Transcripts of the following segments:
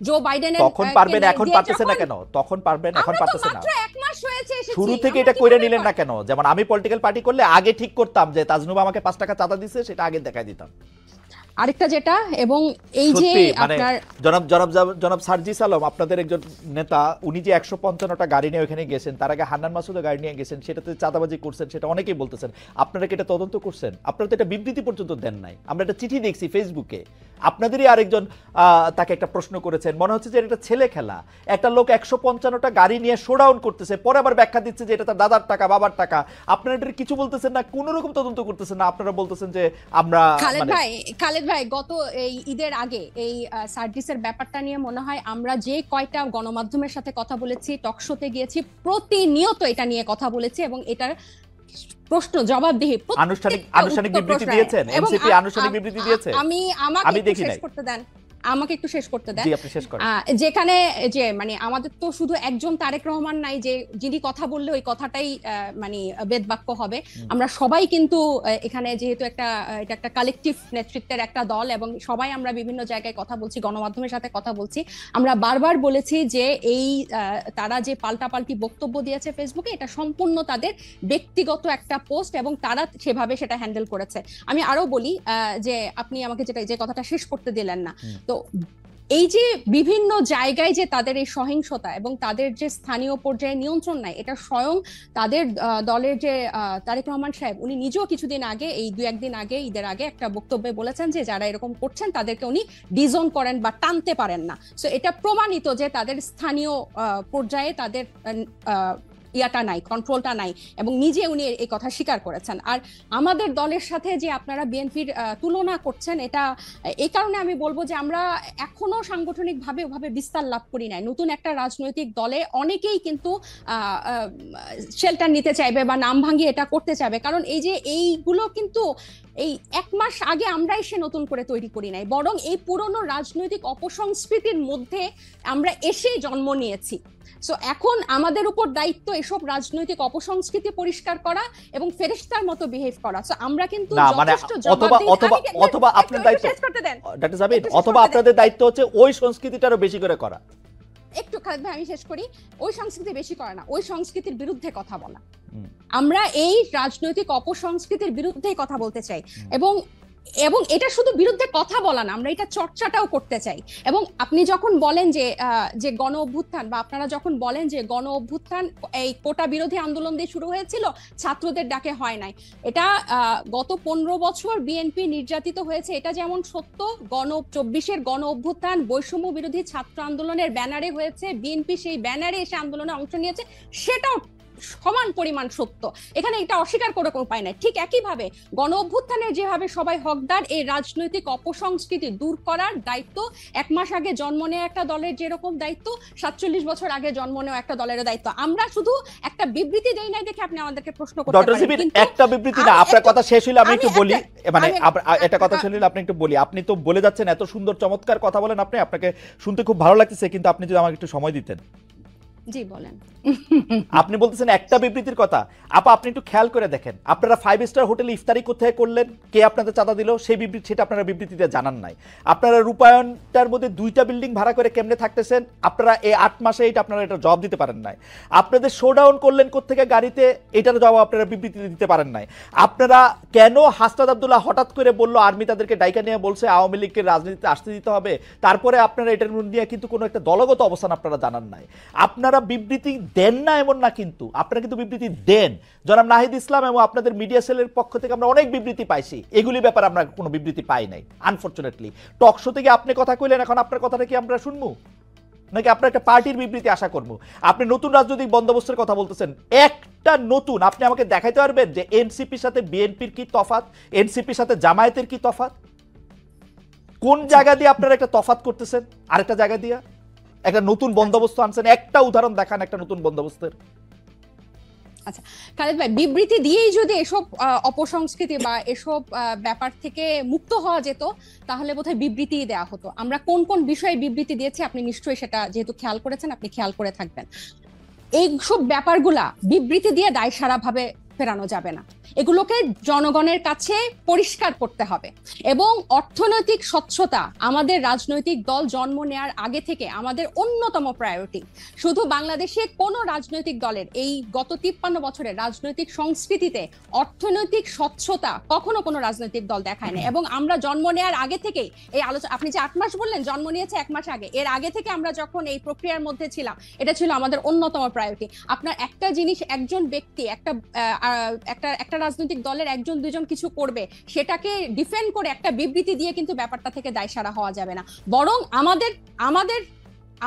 জো বাইডেনের তখন পারবেন, এখন পারতেছেন না কেন? তখন পারবেন, এখন পারতেছেন না? মাত্র 1 মাস হয়েছে এসেছি, শুরু থেকে এটা কইরা নিলেন না কেন? যেমন আমি পলিটিক্যাল পার্টি করলে আগে ঠিক করতাম যে তাজনুবা আমাকে 5 টাকা চাঁদা দিছে, সেটা আগে দেখাই দিতাম। আরেকটা যেটা, এবং এই যে সত্যি মানে আপনার জনাব জনাব জনাব সার্জিস আলম, আপনাদের একজন নেতা, উনি যে 155টা গাড়ি নিয়ে ওখানে গেছেন, তার আগে হান্নান মাসুদও গাড়ি নিয়ে গেছেন, সেটাতে চাঁদাবাজি করছেন, সেটা অনেকেই বলতেছেন। আপনারা কি এটা তদন্ত করছেন? আপনারা তো এটা বিবৃতি পর্যন্ত দেন নাই। আমরা একটা চিঠি দেখছি ফেসবুকে, আপনাদেরই আরেকজন তাকে একটা প্রশ্ন করেছেন, মনে হচ্ছে যে এটা ছেলে খেলা। একটা লোক 155টা গাড়ি নিয়ে শোডাউন করতেছে, পরে আবার ব্যাখ্যা দিচ্ছে যে এটা তার দাদার টাকা, বাবার টাকা। আপনারা এটা কিছু বলতেছেন না, কোনো রকম তদন্ত করতেছেন না। আপনারা বলতেছেন যে আমরা খালেদ ভাই গত এই ঈদের আগে এই সার্জিসের ব্যাপারটা নিয়ে মনে হয় আমরা যে কয়টা গণমাধ্যমের সাথে কথা বলেছি, টকশোতে গিয়েছি, প্রতিনিয়ত এটা নিয়ে কথা বলেছি, এবং এটার প্রশ্ন জবাবদিহি আনুষ্ঠানিক বিবৃতি দিয়েছেন, এনসিপি আনুষ্ঠানিক বিবৃতি দিয়েছে। আমাকে একটু শেষ করতে দেন, আমাকে একটু শেষ করতে দেন। জি, আপনি শেষ করেন। যেখানে যে মানে আমাদের তো শুধু একজন তারেক রহমান নাই যে যিনি কথা বললে ওই কথাটাই মানে বেদবাক্য হবে। আমরা সবাই কিন্তু এখানে যেহেতু এটা একটা কালেকটিভ নেতৃত্বের একটা দল, এবং সবাই আমরা বিভিন্ন জায়গায় কথা বলছি, গণমাধ্যমের সাথে কথা বলছি। আমরা বারবার বলেছি যে এই তারা যে পাল্টাপাল্টি বক্তব্য দিয়েছে ফেসবুকে, এটা সম্পূর্ণ তাদের ব্যক্তিগত একটা পোস্ট, এবং তারা সেভাবে সেটা হ্যান্ডেল করেছে। আমি আরো বলি যে আপনি আমাকে যে কথাটা শেষ করতে দিলেন না, তো এই যে বিভিন্ন জায়গায় যে তাদের এই সহিংসতা এবং তাদের যে স্থানীয় পর্যায়ে নিয়ন্ত্রণ নাই, এটা স্বয়ং তাদের দলের যে তারেক রহমান সাহেব, উনি নিজেও কিছুদিন আগে, এই 2-1 দিন আগে, ঈদের আগে একটা বক্তব্যে বলেছেন যে যারা এরকম করছেন তাদেরকে উনি ডিজোন করেন বা টানতে পারেন না। সো এটা প্রমাণিত যে তাদের স্থানীয় পর্যায়ে তাদের ইয়াটা নাই, কন্ট্রোলটা নাই, এবং নিজে উনি এই কথা স্বীকার করেছেন। আর আমাদের দলের সাথে যে আপনারা বিএনপির তুলনা করছেন, এটা এই কারণে আমি বলবো যে আমরা এখনো সাংগঠনিকভাবে ওভাবে বিস্তার লাভ করি নাই। নতুন একটা রাজনৈতিক দলে অনেকেই কিন্তু শেল্টার নিতে চাইবে বা নাম ভাঙিয়ে এটা করতে চাইবে, কারণ এই যে এইগুলো কিন্তু এই 1 মাস আগে আমরা এসে নতুন করে তৈরি করি নাই, বরং এই পুরনো রাজনৈতিক অপসংস্কৃতির মধ্যে আমরা এসে জন্ম নিয়েছি। সো এখন আমাদের উপর দায়িত্ব এসব রাজনৈতিক অপসংস্কৃতি পরিষ্কার করা এবং ফেরেশতার মতো বিহেভ করা। সো আমরা কিন্তু যথেষ্ট অথবা আপনার দায়িত্ব, ডক্টর জাবির, অথবা আপনাদের দায়িত্ব হচ্ছে ওই সংস্কৃতিটারও বেশি করে করা। একটু খালেদ ভাই আমি শেষ করি। ওই সংস্কৃতি বেশি করা না, ওই সংস্কৃতির বিরুদ্ধে কথা বলা। আমরা এই রাজনৈতিক অপসংস্কৃতির বিরুদ্ধেই কথা বলতে চাই, এবং এটা শুধু বিরুদ্ধে কথা বলা না, আমরা এটা চর্চাটাও করতে চাই। এবং আপনি যখন বলেন যে গণ অভ্যুত্থান, বা আপনারা যখন বলেন যে গণ অভ্যুত্থান এই কোটা বিরোধী আন্দোলন দিয়ে শুরু হয়েছিল, ছাত্রদের ডাকে হয় নাই, এটা গত 15 বছর বিএনপি নির্যাতিত হয়েছে, এটা যেমন সত্য। 24-এর গণ অভ্যুত্থান বৈষম্য বিরোধী ছাত্র আন্দোলনের ব্যানারে হয়েছে, বিএনপি সেই ব্যানারে এসে আন্দোলনে অংশ নিয়েছে, সেটাও সমান পরিমাণ সত্য। এখানে এটা অস্বীকার করে কোনো উপায় নাই। ঠিক একইভাবে গণ অভ্যুত্থানের যেভাবে সবাই হকদার, এই রাজনৈতিক অপসংস্কৃতি দূর করার দায়িত্ব 1 মাস আগে জন্ম নেওয়া একটা দলের যেরকম দায়িত্ব, 47 বছর আগে জন্ম নেওয়া একটা দলের দায়িত্ব। আমরা শুধু একটা বিবৃতি দেই নাই দেখে আপনি আমাদেরকে প্রশ্ন করতে পারেন, কিন্তু একটা বিবৃতি না, আপনার কথা শেষ হইলে আমি একটু বলি, মানে একটা কথা শেষ হইলে আপনি একটু বলি। আপনি তো বলে যাচ্ছেন, এত সুন্দর চমৎকার কথা বলেন আপনি, আপনাকে শুনতে খুব ভালো লাগতেছে, কিন্তু আপনি যদি আমাকে একটু সময় দিতেন। জি বলেন। আপনি বলতেছেন একটা বিবৃতির কথা, আপা আপনি একটু খেয়াল করে দেখেন, আপনারা 5 স্টার হোটেলে ইফতারি কোথায় করলেন, কে আপনাদের চাঁদা দিল, সেই বিবৃতি সেটা আপনারা বিবৃতিতে জানান নাই। আপনারা রূপায়ণটার মধ্যে 2টা বিল্ডিং ভাড়া করে কেমনে থাকতেছেন, আপনারা এই 8 মাসে এটা আপনারা এটা জবাব দিতে পারেন নাই। আপনাদের শোডাউন করলেন কোত্থেকে গাড়িতে, এটার জবাব আপনারা বিবৃতিতে দিতে পারেন নাই। আপনারা কেন হাসনাত আব্দুল্লাহ হঠাৎ করে বলল আর্মি তাদেরকে ডাইকা নিয়ে বলছে আওয়ামী লীগকে রাজনীতিতে আসতে দিতে হবে, তারপরে আপনারা এটার নিয়ে কিন্তু কোনো একটা দলগত অবস্থান আপনারা জানান নাই। আপনারা বিবৃতি দেন না এমন না, কিন্তু আপনারা কিন্তু বিবৃতি দেন। জনাব নাহিদ ইসলাম এবং আপনাদের মিডিয়া সেলের পক্ষ থেকে আমরা অনেক বিবৃতি পাইছি, এগুলি ব্যাপারে আমরা কোনো বিবৃতি পাই নাই আনফরচুনেটলি। টক শো থেকে আপনি কথা কইলেন, এখন আপনার কথাটা কি আমরা শুনবো, নাকি আপনার একটা পার্টির বিবৃতি আশা করবো? আপনি নতুন রাজনৈতিক বন্দোবস্তের কথা বলতেছেন, একটা নতুন, আপনি আমাকে দেখাইতে পারবেন যে এনসিপির সাথে বিএনপির কি তফাৎ, এনসিপির সাথে জামায়াতের কি তফাৎ? কোন জায়গা দিয়ে আপনারা একটা তফাৎ করতেছেন আরেকটা জায়গা দিয়ে? একটা নতুন বন্দোবস্ত আনছেন, একটা উদাহরণ দেখান একটা নতুন বন্দোবস্তের। আচ্ছা খালেদ ভাই, বিবৃতি দিয়েই যদি এসব অপসংস্কৃতি বা এসব ব্যাপার থেকে মুক্ত হওয়া যেত, তাহলে বোধহয় বিবৃতি দেওয়া হতো। আমরা কোন কোন বিষয়ে বিবৃতি দিয়েছি আপনি নিশ্চয়ই সেটা যেহেতু খেয়াল করেছেন, আপনি খেয়াল করে থাকবেন। এই সব ব্যাপারগুলা বিবৃতি দিয়ে দায়সারা ভাবে ফেরানো যাবে না, এগুলোকে জনগণের কাছে পরিষ্কার করতে হবে। এবং অর্থনৈতিক স্বচ্ছতা আমাদের রাজনৈতিক দল জন্ম নেওয়ার আগে থেকে আমাদের অন্যতম প্রায়োরিটি। শুধু বাংলাদেশে কোন রাজনৈতিক দলের এই গত 53 বছরের রাজনৈতিক সংস্কৃতিতে অর্থনৈতিক স্বচ্ছতা কখনো কোনো রাজনৈতিক দল দেখায় না। এবং আমরা জন্ম নেওয়ার আগে থেকেই এই আলোচনা, আপনি যে 8 মাস বললেন, জন্ম নিয়েছে 1 মাস আগে, এর আগে থেকে আমরা যখন এই প্রক্রিয়ার মধ্যে ছিলাম, এটা ছিল আমাদের অন্যতম প্রায়োরিটি। আপনার একটা জিনিস, একজন ব্যক্তি একটা রাজনৈতিক দলের একজন দুজন কিছু করবে, সেটাকে ডিফেন্ড করে একটা বিবৃতি দিয়ে কিন্তু ব্যাপারটা থেকে দায়সারা হওয়া যাবে না। বরং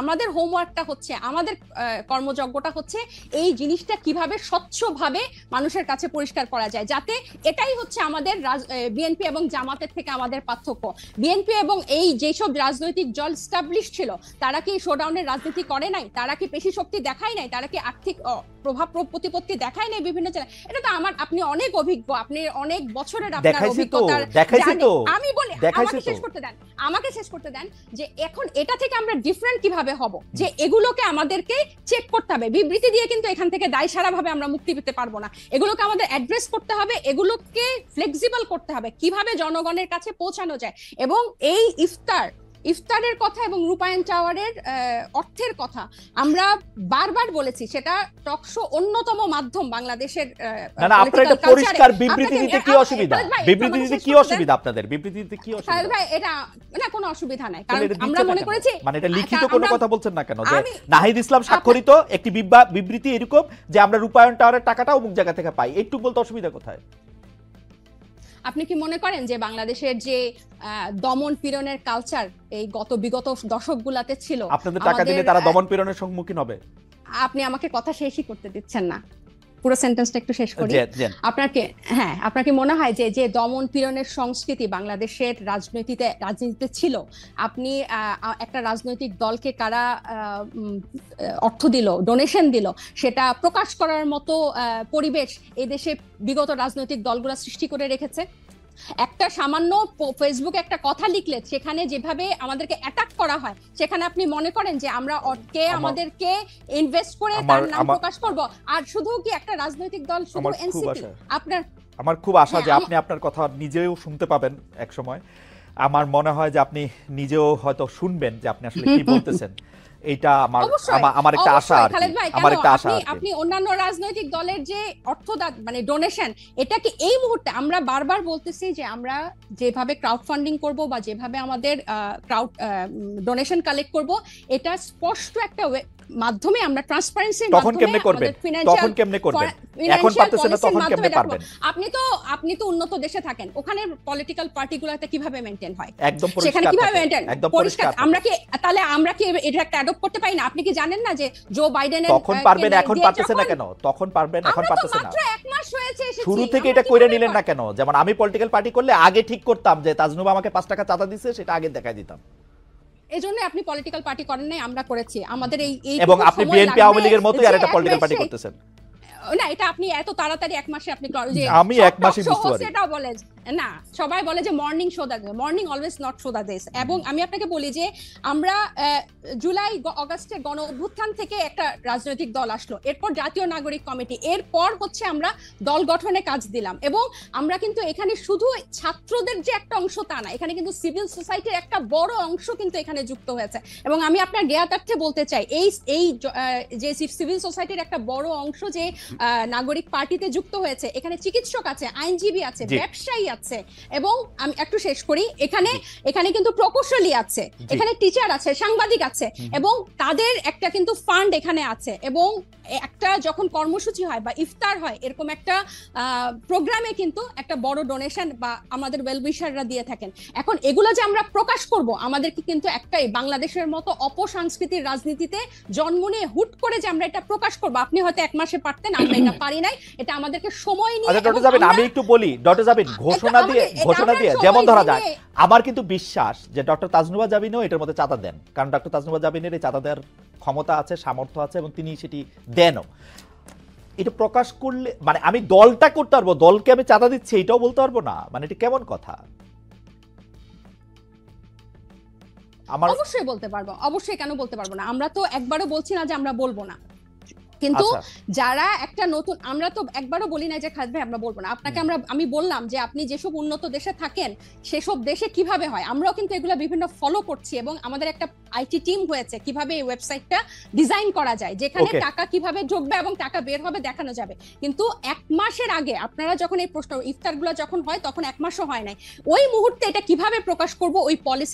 আমাদের হোমওয়ার্কটা হচ্ছে, আমাদের কর্মযজ্ঞটা হচ্ছে এই জিনিসটা কিভাবে স্বচ্ছভাবে মানুষের কাছে পরিষ্কার করা যায়, যাতে এটাই হচ্ছে আমাদের বিএনপি এবং জামাতের থেকে আমাদের পার্থক্য। বিএনপি এবং এই যেসব রাজনৈতিক দল স্টাবলিশ ছিল, তারা কি শোডাউনের রাজনীতি করে নাই? তারা কি পেশি শক্তি দেখায় নাই? তারা কি আর্থিক প্রভাব প্রতিপত্তি দেখায় নাই বিভিন্ন জেলায়? এটা তো আপনি অনেক অভিজ্ঞ, আপনি অনেক বছরের আপনার অভিজ্ঞতা। আমি বলি, আমাকে শেষ করতে দেন যে এখন এটা থেকে আমরা ডিফারেন্ট কিভাবে হব, যে এগুলোকে আমাদেরকে চেক করতে হবে। বিবৃতি দিয়ে কিন্তু এখান থেকে দায়সারা ভাবে আমরা মুক্তি পেতে পারবো না। এগুলোকে আমাদের অ্যাড্রেস করতে হবে, এগুলোকে ফ্লেক্সিবল করতে হবে, কিভাবে জনগণের কাছে পৌঁছানো যায়। এবং এই ইফতারের কথা এবং রূপায়ণ টাওয়ারের অর্থের কথা আমরা বারবার বলেছি, সেটা টকশো অন্যতম মাধ্যম বাংলাদেশের। না, আপনারা এটা পরিষ্কার বিবৃতি দিতে কি অসুবিধা? বিবৃতি দিতে কি অসুবিধা আপনাদের? বিবৃতি দিতে কি অসুবিধা? ভাই, এটা না কোনো অসুবিধা নাই, কারণ আমরা মনে করেছি, মানে এটা লিখিত কোনো কথা বলছেন না কেন? যে নাহিদ ইসলাম স্বাক্ষরিত একটি বিবৃতি এরকম যে আমরা রূপায়ণ টাওয়ারের টাকাটা অমুক জায়গা থেকে পাই, একটু বলতে অসুবিধা কোথায়? আপনি কি মনে করেন যে বাংলাদেশের যে দমন পীড়নের কালচার এই বিগত দশকগুলোতে ছিল, আপনাদের টাকা দিলে তারা দমন পীড়নের সম্মুখীন হবে? আপনি আমাকে কথা শেষই করতে দিচ্ছেন না, পুরো সেন্টেন্সটা একটু শেষ করি। আপনার কি মনে হয় যে দমন পীড়নের সংস্কৃতি বাংলাদেশের রাজনীতিতে ছিল, আপনি একটা রাজনৈতিক দলকে কারা অর্থ দিল, ডোনেশন দিল, সেটা প্রকাশ করার মতো পরিবেশ এই দেশে বিগত রাজনৈতিক দলগুলো সৃষ্টি করে রেখেছে? একটা সামান্য ফেসবুকে একটা কথা লিখলে সেখানে যেভাবে আমাদেরকে অ্যাটাক করা হয়, সেখানে আপনি মনে করেন যে আমরা আমাদেরকে ইনভেস্ট করে তার নাম প্রকাশ করব? আর শুধু কি একটা রাজনৈতিক দল, শুধু এনসিপি? আমার খুব আশা যে আপনি আপনার কথা নিজেও শুনতে পাবেন এক সময়। আমার মনে হয় যে আপনি নিজেও হয়তো শুনবেন যে আপনি আসলে কি বলতেছেন। এটা আমার একটা আশা আর কি। আপনি অন্যান্য রাজনৈতিক দলের যে অর্থদান মানে ডোনেশন, এটা কি এই মুহূর্তে আমরা বারবার বলতেছি যে আমরা যেভাবে ক্রাউড ফান্ডিং করব বা যেভাবে আমাদের ডোনেশন কালেক্ট করব, এটা স্পষ্ট একটা মাধ্যমে আমরা ট্রান্সপারেন্সির মাধ্যমে এখন পারতেছেন না, তখন কেমনে পারবেন? আপনি তো উন্নত দেশে থাকেন, ওখানে পলিটিক্যাল পার্টিগুলোতে কিভাবে মেইনটেইন হয়, একদম সেখানে কিভাবে মেইনটেইন পরিষ্কার? আমরা কি এটা একটা অ্যাডপ্ট করতে পারি না? আপনি কি জানেন না যে জো বাইডেনের তখন পারবেন, এখন পারতেছেন না কেন? তখন পারবেন, এখন পারতেছেন না। মাত্র 1 মাস হয়েছে এসেছি, শুরু থেকে এটা কইরা নিলেন না কেন? যেমন আমি পলিটিক্যাল পার্টি করলে আগে ঠিক করতাম যে তাজনুবা আমাকে 5 টাকা চাঁদা দিছে, সেটা আগে দেখাই দিতাম। এজন্য আপনি পলিটিক্যাল পার্টি করেন নাই, আমরা করেছি। আমাদের এই এবং আপনি বিএনপি আওয়ামী লীগের মতোই আর একটা পলিটিক্যাল পার্টি করতেছেন না। এটা আপনি এত তাড়াতাড়ি 1 মাসে আপনি যে আমি 1 মাসই বুঝতে পারি সেটাও বলে না, সবাই বলে যে morning show the, morning always not show the this. এবং আমি আপনাকে বলি যে আমরা জুলাই আগস্টে গণ অভ্যুত্থান থেকে একটা রাজনৈতিক দল আসলো, এরপর জাতীয় নাগরিক কমিটি, এরপর হচ্ছে আমরা দল গঠনে কাজ দিলাম। এবং আমরা কিন্তু এখানে শুধু ছাত্রদের যে একটা অংশ তা না, এখানে কিন্তু সিভিল সোসাইটির একটা বড় অংশ কিন্তু এখানে যুক্ত হয়েছে। এবং আমি আপনার জ্ঞাতার্থে বলতে চাই, এই যে সিভিল সোসাইটির একটা বড় অংশ যে নাগরিক পার্টিতে যুক্ত হয়েছে, এখানে চিকিৎসক আছে, আইনজীবী আছে, ব্যবসায়ী আছে, এবং আমি একটু শেষ করি, এখানে কিন্তু প্রকৌশলী আছে, এখানে টিচার আছে, সাংবাদিক আছে, এবং তাদের একটা কিন্তু ফান্ড এখানে আছে। এবং একটা যখন কর্মসূচি হয় বা ইফতার হয়, এরকম একটা প্রোগ্রামে কিন্তু একটা বড় ডোনেশন বা আমাদের ওয়েলউইশাররা দিয়ে থাকেন। এখন এগুলো যে আমরা প্রকাশ করব, আমাদেরকে কিন্তু একটাই বাংলাদেশের মতো অপসংস্কৃতির রাজনীতিতে জন্ম নিয়ে হুট করে যে আমরা এটা প্রকাশ করব, আপনি হয়তো 1 মাসে পারতেন, আমরা এটা পারি নাই। এটা আমাদেরকে সময় নিয়ে। ডক্টর জাবিন, আমি একটু বলি, ডক্টর জাবিন ঘোষণা দিয়ে যেমন ধরা যায়, আমার কিন্তু বিশ্বাস যে ডক্টর তাজনুবা জাবিনও এটার মধ্যে চাঁদা দেন, কারণ ডক্টর তাজনুবা জাবিনের এই চাঁদা দেওয়ার ক্ষমতা আছে, সামর্থ্য আছে, এবং তিনি সেটি দেনও। এটা প্রকাশ করলে মানে আমি দলটা করতে পারবো, দলকে আমি চাঁদা দিচ্ছি এটাও বলতে পারবো না, মানে এটা কেমন কথা? অবশ্যই বলতে পারবো, অবশ্যই, কেন বলতে পারবো না? আমরা তো একবারও বলছি না যে আমরা বলবো না। কিন্তু আচ্ছা। যারা একটা নতুন, আমরা তো একবারও বলি না যে খালেদ ভাই আমরা বলবো না আপনাকে, আমি বললাম যে আপনি যেসব উন্নত দেশে থাকেন সেসব দেশে কিভাবে হয়, আমরাও কিন্তু এগুলো বিভিন্ন ফলো করছি এবং আমাদের একটা আইটি টিম হয়েছে কিভাবে এই ওয়েবসাইটটা ডিজাইন করা যায়, যেখানে Okay. টাকা কিভাবে ঢুকবে এবং টাকা বের হবে দেখানো যাবে। কিন্তু 1 মাসের আগে আপনারা যখন এই প্রশ্ন ইফতারগুলো যখন হয় তখন 1 মাসও হয় নাই, ওই মুহূর্তে এটা কিভাবে প্রকাশ করব ওই পলিসি